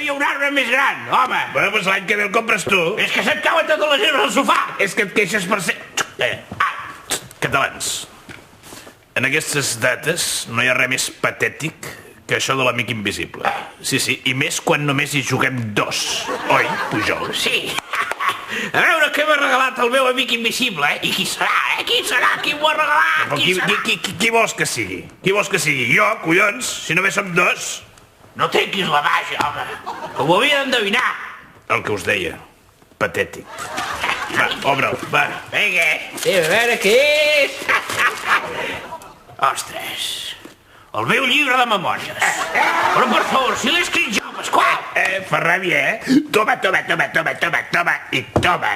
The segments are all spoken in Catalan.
havia un arbre més gran, home. Bueno, doncs l'any que ve el compres tu. És que se't cauen totes les herbes al sofà. És que et queixes per ser... Catalans, en aquestes dates no hi ha res més patètic que això de l'amic invisible. Sí, i més quan només hi juguem dos. Oi, Pujol? Sí. A veure què m'ha regalat el meu amic invisible, eh? I qui serà, eh? Qui serà? Qui m'ho ha regalat? Qui vols que sigui? Qui vols que sigui? Jo, collons? Si només som dos. No trenquis la màgia, home. Que ho havia d'endevinar. El que us deia. Patètic. Va, obre'l, va. Vinga, a veure què és. Ostres, el meu llibre de memòries. Però per favor, si l'he escrit jo, Pasqual. Fa ràbia, eh? Toma, i toma.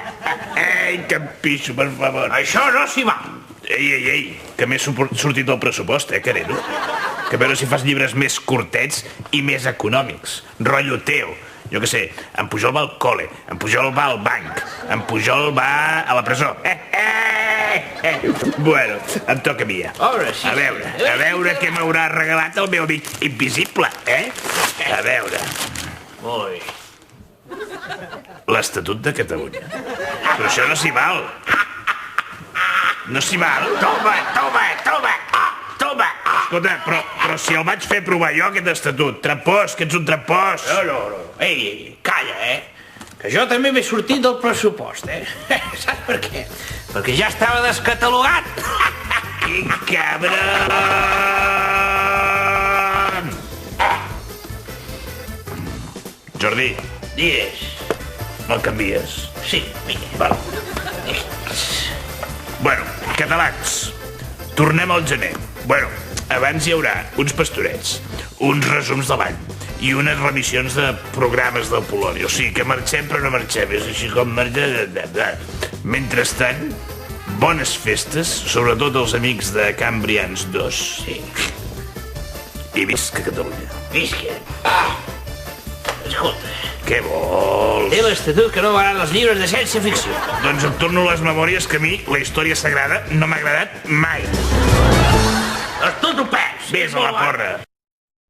Ei, que em pixo, per favor. Això no s'hi val. Ei, que m'he sortit del pressupost, carero. Que a veure si fas llibres més curtets i més econòmics. Rotllo teu. Jo què sé, en Pujol va al col·le, en Pujol va al banc, en Pujol va a la presó. Bueno, em toca a mi ja. A veure què m'haurà regalat el meu amic invisible, eh? A veure. Ui. L'Estatut de Catalunya. Però això no s'hi val. No s'hi val. Toma. Escolta, però si el vaig fer provar jo, aquest estatut. Trampós, que ets un trampós. No. Ei, calla, eh? Que jo també m'he sortit del pressupost, eh? Saps per què? Perquè ja estava descatalogat. Quin cabron! Jordi. Digues. Me'l canvies? Sí, vinga. Val. Bueno, catalans, tornem al gener. Bueno, abans hi haurà uns pastorets, uns resums de l'any i unes remissions de programes del Polònia. O sigui que marxem però no marxem, és així com marxem. Mentrestant, bones festes, sobretot els amics de Cambrians 2. Sí. I visca Catalunya. Visca. Escolta. Què vols? Té l'Estatut que no m'agraden els llibres de ciència-ficció. Doncs em torno les memòries que a mi la història sagrada no m'ha agradat mai. Doncs tu t'ho perds. Ves a la porra.